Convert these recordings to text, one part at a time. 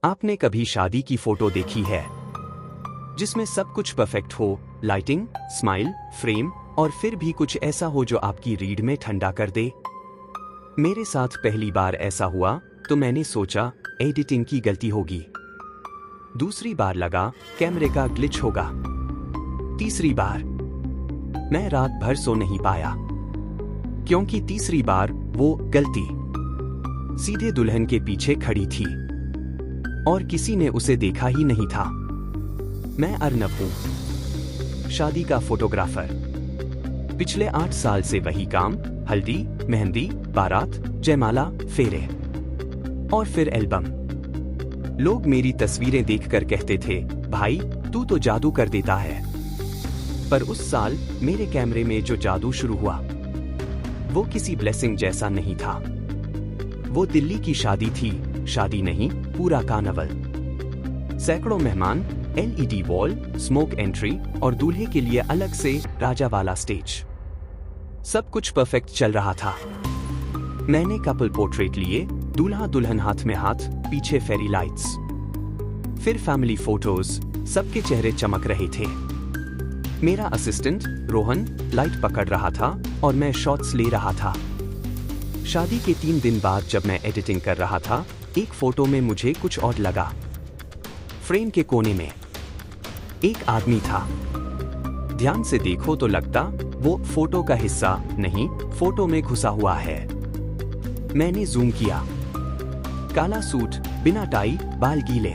आपने कभी शादी की फोटो देखी है जिसमें सब कुछ परफेक्ट हो, लाइटिंग, स्माइल, फ्रेम, और फिर भी कुछ ऐसा हो जो आपकी रीढ़ में ठंडा कर दे? मेरे साथ पहली बार ऐसा हुआ तो मैंने सोचा एडिटिंग की गलती होगी। दूसरी बार लगा कैमरे का ग्लिच होगा। तीसरी बार मैं रात भर सो नहीं पाया, क्योंकि तीसरी बार वो गलती सीधे दुल्हन के पीछे खड़ी थी और किसी ने उसे देखा ही नहीं था। मैं अर्नब हूं, शादी का फोटोग्राफर। पिछले 8 साल से वही काम, हल्दी, मेहंदी, बारात, जयमाला, फेरे और फिर एल्बम। लोग मेरी तस्वीरें देखकर कहते थे, भाई तू तो जादू कर देता है। पर उस साल मेरे कैमरे में जो जादू शुरू हुआ वो किसी ब्लेसिंग जैसा नहीं था। वो दिल्ली की शादी थी, शादी नहीं, पूरा कार्निवल। सैकड़ों मेहमान, एलईडी वॉल, स्मोक एंट्री और दूल्हे के लिए अलग से राजा वाला स्टेज। सब कुछ परफेक्ट चल रहा था। मैंने कपल पोर्ट्रेट लिए, दूल्हा दुल्हन हाथ में हाथ, पीछे फेरी लाइट्स। फिर फैमिली फोटोज, सबके चेहरे चमक रहे थे। मेरा असिस्टेंट रोहन लाइट पकड़ रहा था और मैं शॉट्स ले रहा था। शादी के 3 दिन बाद जब मैं एडिटिंग कर रहा था, एक फोटो में मुझे कुछ और लगा। फ्रेम के कोने में एक आदमी था। ध्यान से देखो तो लगता वो फोटो का हिस्सा नहीं, फोटो में घुसा हुआ है। मैंने जूम किया। काला सूट, बिना टाई, बाल गीले,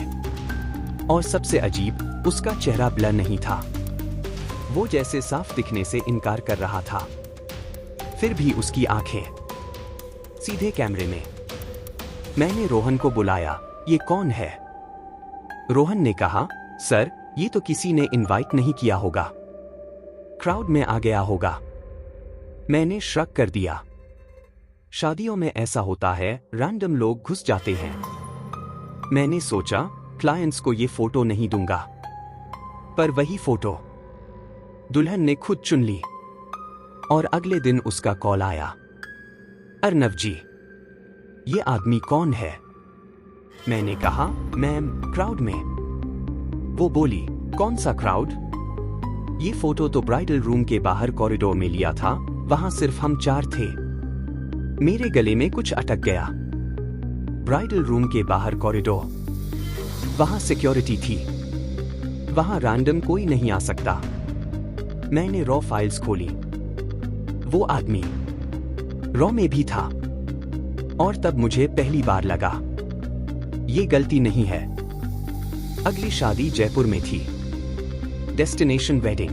और सबसे अजीब, उसका चेहरा ब्लर नहीं था। वो जैसे साफ दिखने से इनकार कर रहा था। फिर भी उसकी आंखें सीधे कैमरे में। मैंने रोहन को बुलाया, ये कौन है? रोहन ने कहा, सर ये तो किसी ने इनवाइट नहीं किया होगा, क्राउड में आ गया होगा। मैंने श्रग कर दिया। शादियों में ऐसा होता है, रैंडम लोग घुस जाते हैं। मैंने सोचा क्लाइंट्स को ये फोटो नहीं दूंगा। पर वही फोटो दुल्हन ने खुद चुन ली और अगले दिन उसका कॉल आया, अर्नब जी, ये आदमी कौन है? मैंने कहा, मैम क्राउड में। वो बोली, कौन सा क्राउड? ये फोटो तो ब्राइडल रूम के बाहर कॉरिडोर में लिया था, वहां सिर्फ हम 4 थे। मेरे गले में कुछ अटक गया। ब्राइडल रूम के बाहर कॉरिडोर, वहां सिक्योरिटी थी, वहां रैंडम कोई नहीं आ सकता। मैंने रॉ फाइल्स खोली। वो आदमी रॉ में भी था। और तब मुझे पहली बार लगा, ये गलती नहीं है। अगली शादी जयपुर में थी, डेस्टिनेशन वेडिंग।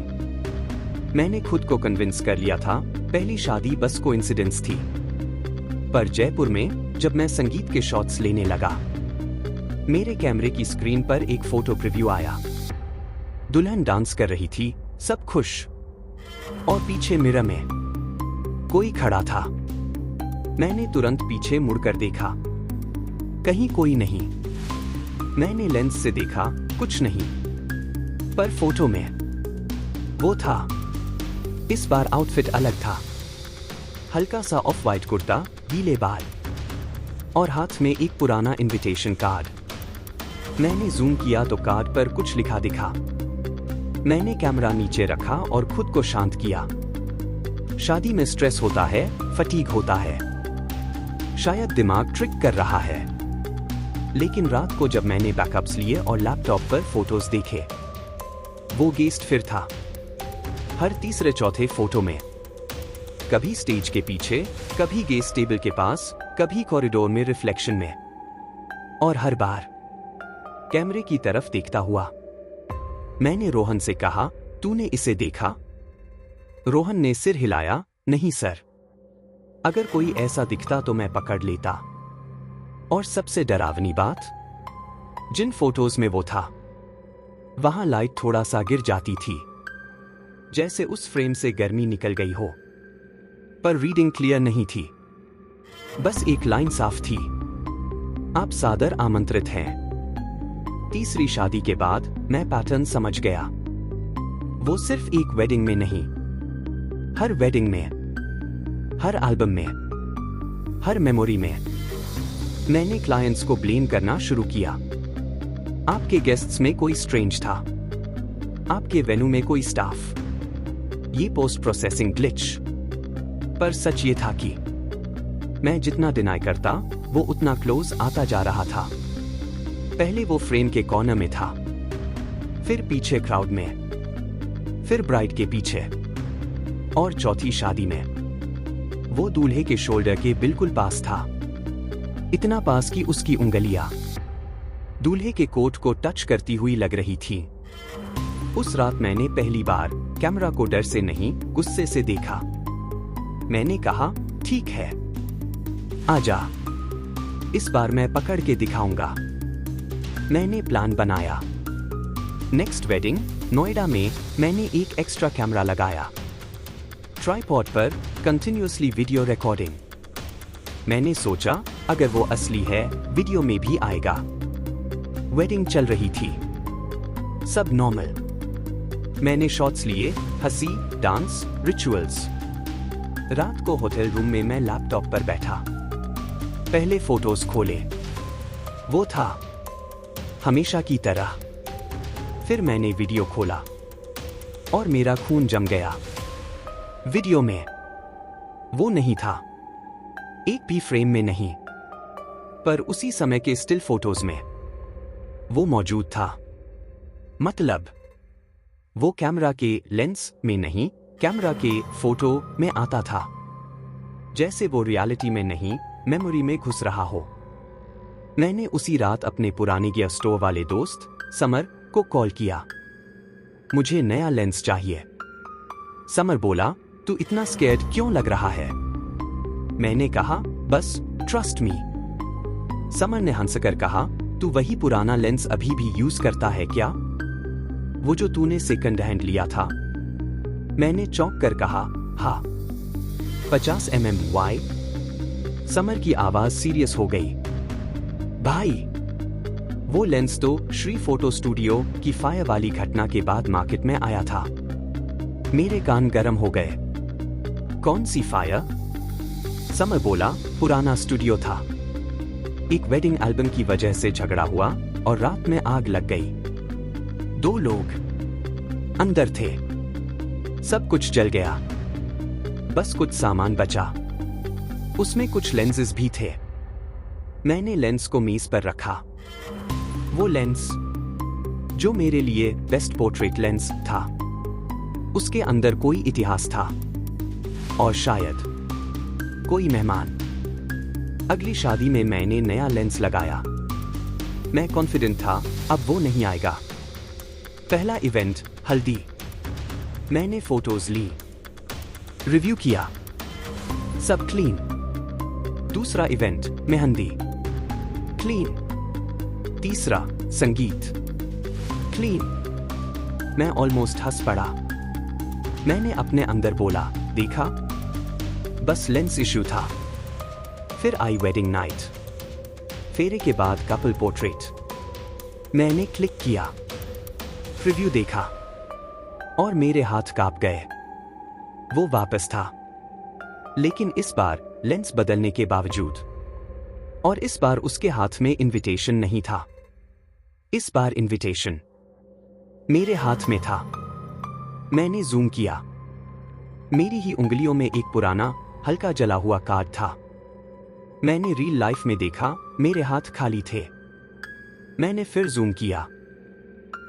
मैंने खुद को कन्विंस कर लिया था पहली शादी बस कोइंसिडेंस थी। पर जयपुर में जब मैं संगीत के शॉट्स लेने लगा, मेरे कैमरे की स्क्रीन पर एक फोटो प्रीव्यू आया। दुल्हन डांस कर रही थी, सब खुश, और पीछे मिरर में कोई खड़ा था। मैंने तुरंत पीछे मुड़कर देखा, कहीं कोई नहीं। मैंने लेंस से देखा, कुछ नहीं। पर फोटो में वो था। इस बार आउटफिट अलग था। हल्का सा ऑफ वाइट कुर्ता, गीले बाल, और हाथ में एक पुराना इनविटेशन कार्ड। मैंने जूम किया तो कार्ड पर कुछ लिखा दिखा। मैंने कैमरा नीचे रखा और खुद को शांत किया। शादी में स्ट्रेस होता है, फटीग होता है, शायद दिमाग ट्रिक कर रहा है। लेकिन रात को जब मैंने बैकअप्स लिए और लैपटॉप पर फोटोज देखे, वो गेस्ट फिर था। हर तीसरे चौथे फोटो में कभी स्टेज के पीछे, कभी गेस्ट टेबल के पास, कभी कॉरिडोर में रिफ्लेक्शन में, और हर बार कैमरे की तरफ देखता हुआ। मैंने रोहन से कहा, तूने इसे देखा? रोहन ने सिर हिलाया, नहीं सर। अगर कोई ऐसा दिखता तो मैं पकड़ लेता। और सबसे डरावनी बात, जिन फोटोज में वो था, वहां लाइट थोड़ा सा गिर जाती थी, जैसे उस फ्रेम से गर्मी निकल गई हो। पर रीडिंग क्लियर नहीं थी, बस एक लाइन साफ थी, आप सादर आमंत्रित हैं। तीसरी शादी के बाद मैं पैटर्न समझ गया। वो सिर्फ एक वेडिंग में नहीं, हर वेडिंग में, हर एल्बम में, हर मेमोरी में। मैंने क्लाइंट्स को ब्लेम करना शुरू किया। आपके गेस्ट्स में कोई स्ट्रेंज था, आपके वेन्यू में कोई स्टाफ। ये पोस्ट प्रोसेसिंग ग्लिच। पर सच ये था कि मैं जितना डिनाई करता वो उतना क्लोज आता जा रहा था। पहले वो फ्रेम के कॉर्नर में था, फिर पीछे क्राउड में, फिर ब्राइड के पीछे, और चौथी शादी में वो दूल्हे के शोल्डर के बिल्कुल पास था। इतना पास कि उसकी उंगलियां दूल्हे के कोट को टच करती हुई लग रही थी। उस रात मैंने पहली बार कैमरा को डर से नहीं, गुस्से से देखा। मैंने कहा, ठीक है, आजा, इस बार मैं पकड़ के दिखाऊंगा। मैंने प्लान बनाया। नेक्स्ट वेडिंग नोएडा में मैंने एक एक्स्ट्रा कैमरा लगाया, ट्राइपॉड पर कंटिन्यूअसली वीडियो रिकॉर्डिंग। मैंने सोचा अगर वो असली है वीडियो में भी आएगा। वेडिंग चल रही थी, सब नॉर्मल। मैंने शॉट्स लिए, हंसी, डांस, रिचुअल्स। रात को होटल रूम में मैं लैपटॉप पर बैठा, पहले फोटोज खोले। वो था हमेशा की तरह। फिर मैंने वीडियो खोला और मेरा खून जम गया। वीडियो में वो नहीं था, एक भी फ्रेम में नहीं, पर उसी समय के स्टिल फोटोज में वो मौजूद था। मतलब वो कैमरा के लेंस में नहीं, कैमरा के फोटो में आता था। जैसे वो रियलिटी में नहीं, मेमोरी में घुस रहा हो। मैंने उसी रात अपने पुराने गियर स्टोर वाले दोस्त समर को कॉल किया। मुझे नया लेंस चाहिए। समर बोला, तू इतना स्कैर्ड क्यों लग रहा है? मैंने कहा, बस ट्रस्ट मी। समर ने हंसकर कहा, तू वही पुराना लेंस अभी भी यूज करता है क्या? वो जो तूने सेकंड हैंड लिया था? मैंने चौंक कर कहा, हाँ। 50 mm वाई? समर की आवाज सीरियस हो गई। भाई, वो लेंस तो श्री फोटो स्टूडियो की फायर वाली घटना के बाद मार्केट में आया था। मेरे कान गर्म हो गए। कौन सी फायर? समर बोला, पुराना स्टूडियो था। एक वेडिंग एल्बम की वजह से झगड़ा हुआ और रात में आग लग गई। 2 लोग अंदर थे। सब कुछ जल गया, बस कुछ सामान बचा। उसमें कुछ लेंसेज भी थे। मैंने लेंस को मेज पर रखा। वो लेंस जो मेरे लिए बेस्ट पोर्ट्रेट लेंस था, उसके अंदर कोई इतिहास था और शायद कोई मेहमान। अगली शादी में मैंने नया लेंस लगाया। मैं कॉन्फिडेंट था अब वो नहीं आएगा। पहला इवेंट हल्दी। मैंने फोटोज ली, रिव्यू किया, सब क्लीन। दूसरा इवेंट मेहंदी, क्लीन। तीसरा संगीत, क्लीन। मैं ऑलमोस्ट हंस पड़ा। मैंने अपने अंदर बोला, देखा, बस लेंस इश्यू था। फिर आई वेडिंग नाइट। फेरे के बाद कपल पोर्ट्रेट। मैंने क्लिक किया, रिव्यू देखा और मेरे हाथ कांप गए। वो वापस था, लेकिन इस बार लेंस बदलने के बावजूद। और इस बार उसके हाथ में इनविटेशन नहीं था। इस बार इनविटेशन मेरे हाथ में था। मैंने जूम किया। मेरी ही उंगलियों में एक पुराना हल्का जला हुआ कार्ड था। मैंने रियल लाइफ में देखा, मेरे हाथ खाली थे। मैंने फिर जूम किया।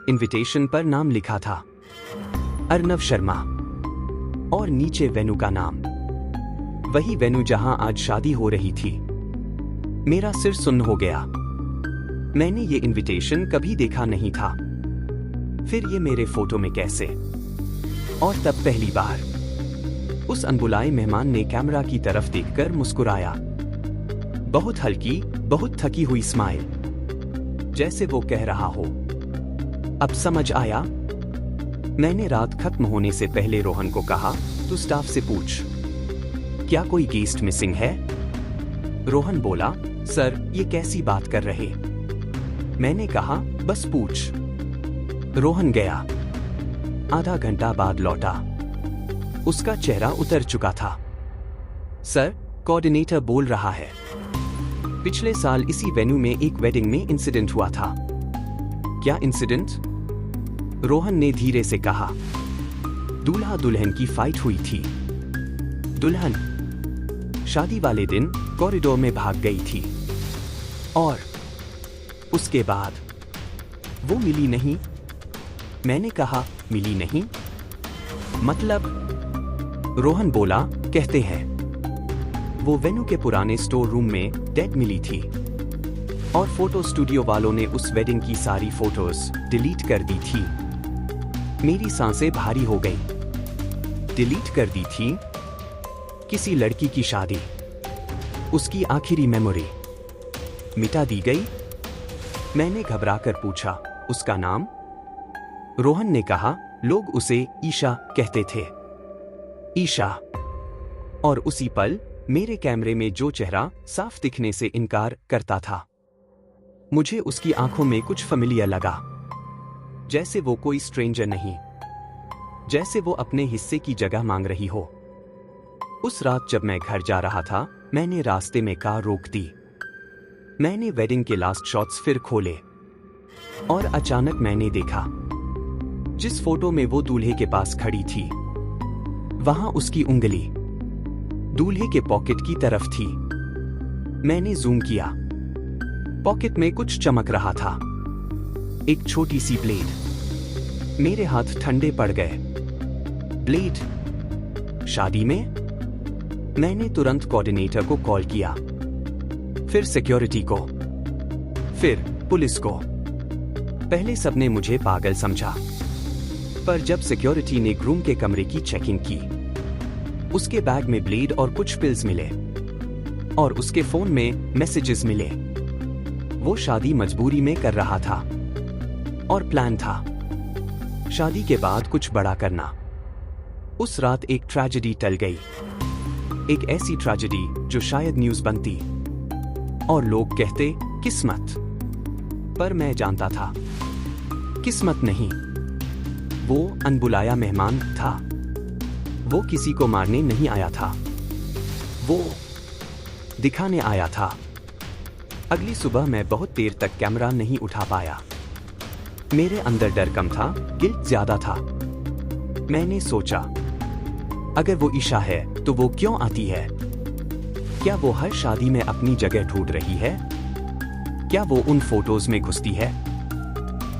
इनविटेशन पर नाम लिखा था, अर्नव शर्मा, और नीचे वेन्यू का नाम, वही वेन्यू जहां आज शादी हो रही थी। मेरा सिर सुन्न हो गया। मैंने ये इनविटेशन कभी देखा नहीं था। फिर ये मेरे फोटो में कैसे? और तब पहली बार उस अनबुलाए मेहमान ने कैमरा की तरफ देखकर मुस्कुराया। बहुत हल्की, बहुत थकी हुई स्माइल, जैसे वो कह रहा हो, अब समझ आया? मैंने रात खत्म होने से पहले रोहन को कहा, तू स्टाफ से पूछ, क्या कोई गेस्ट मिसिंग है? रोहन बोला, सर ये कैसी बात कर रहे? मैंने कहा, बस पूछ। रोहन गया। आधा घंटा बाद लौटा। उसका चेहरा उतर चुका था। सर, कोऑर्डिनेटर बोल रहा है, पिछले साल इसी वेन्यू में एक वेडिंग में इंसिडेंट हुआ था। क्या इंसिडेंट? रोहन ने धीरे से कहा। दूल्हा दुल्हन की फाइट हुई थी। दुल्हन शादी वाले दिन कॉरिडोर में भाग गई थी और उसके बाद वो मिली नहीं। मैंने कहा, मिली नहीं मतलब? रोहन बोला, कहते हैं वो वेन्यू के पुराने स्टोर रूम में डेड मिली थी और फोटो स्टूडियो वालों ने उस वेडिंग की सारी फोटोज डिलीट कर दी थी। मेरी सांसें भारी हो गई। डिलीट कर दी थी? किसी लड़की की शादी, उसकी आखिरी मेमोरी मिटा दी गई? मैंने घबराकर पूछा, उसका नाम? रोहन ने कहा, लोग उसे ईशा कहते थे। ईशा। और उसी पल मेरे कैमरे में जो चेहरा साफ दिखने से इनकार करता था, मुझे उसकी आंखों में कुछ familiar लगा। जैसे वो कोई स्ट्रेंजर नहीं, जैसे वो अपने हिस्से की जगह मांग रही हो। उस रात जब मैं घर जा रहा था, मैंने रास्ते में कार रोक दी। मैंने वेडिंग के लास्ट शॉट्स फिर खोले और अचानक मैंने देखा जिस फोटो में वो दूल्हे के पास खड़ी थी, वहां उसकी उंगली दूल्हे के पॉकेट की तरफ थी। मैंने जूम किया। पॉकेट में कुछ चमक रहा था, एक छोटी सी ब्लेड। मेरे हाथ ठंडे पड़ गए। ब्लेड? शादी में? मैंने तुरंत कोऑर्डिनेटर को कॉल किया, फिर सिक्योरिटी को, फिर पुलिस को। पहले सबने मुझे पागल समझा, पर जब सिक्योरिटी ने ग्रूम के कमरे की चेकिंग की, उसके बैग में ब्लेड और कुछ पिल्स मिले और उसके फोन में मैसेजेस मिले। वो शादी मजबूरी में कर रहा था और प्लान था शादी के बाद कुछ बड़ा करना। उस रात एक ट्रेजेडी टल गई, एक ऐसी ट्रेजेडी जो शायद न्यूज बनती और लोग कहते किस्मत। पर मैं जानता था, किस्मत नहीं, वो अनबुलाया मेहमान था। वो किसी को मारने नहीं आया था, वो दिखाने आया था। अगली सुबह मैं बहुत देर तक कैमरा नहीं उठा पाया। मेरे अंदर डर कम था, गिल्ट ज्यादा था। मैंने सोचा, अगर वो ईशा है तो वो क्यों आती है? क्या वो हर शादी में अपनी जगह ढूंढ रही है? क्या वो उन फोटोज में घुसती है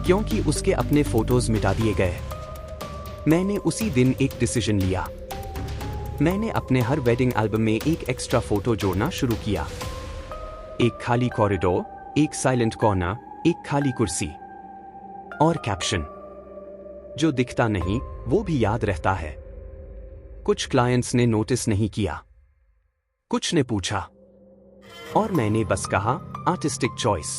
क्योंकि उसके अपने फोटोज मिटा दिए गए? मैंने उसी दिन एक डिसीजन लिया। मैंने अपने हर वेडिंग एल्बम में एक एक्स्ट्रा फोटो जोड़ना शुरू किया। एक खाली कॉरिडोर, एक साइलेंट कॉर्नर, एक खाली कुर्सी और कैप्शन, जो दिखता नहीं वो भी याद रहता है। कुछ क्लाइंट्स ने नोटिस नहीं किया, कुछ ने पूछा और मैंने बस कहा आर्टिस्टिक चॉइस।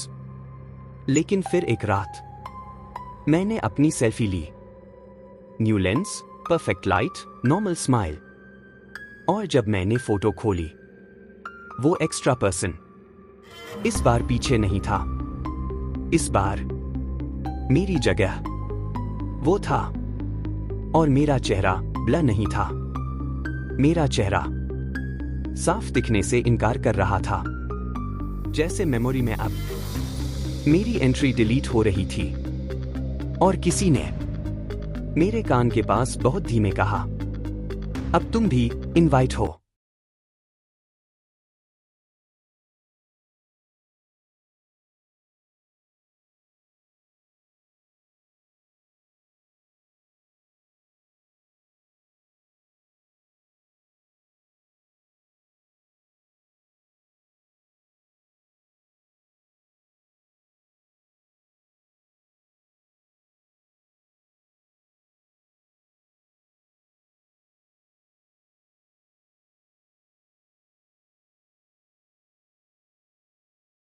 लेकिन फिर एक रात मैंने अपनी सेल्फी ली। New lens, perfect light, normal smile. और जब मैंने फोटो खोली, वो एक्स्ट्रा पर्सन इस बार पीछे नहीं था। इस बार मेरी जगह वो था और मेरा चेहरा ब्लर नहीं था। मेरा चेहरा साफ दिखने से इनकार कर रहा था। जैसे मेमोरी में अब मेरी एंट्री डिलीट हो रही थी और किसी ने मेरे कान के पास बहुत धीमे कहा, अब तुम भी इनवाइट हो।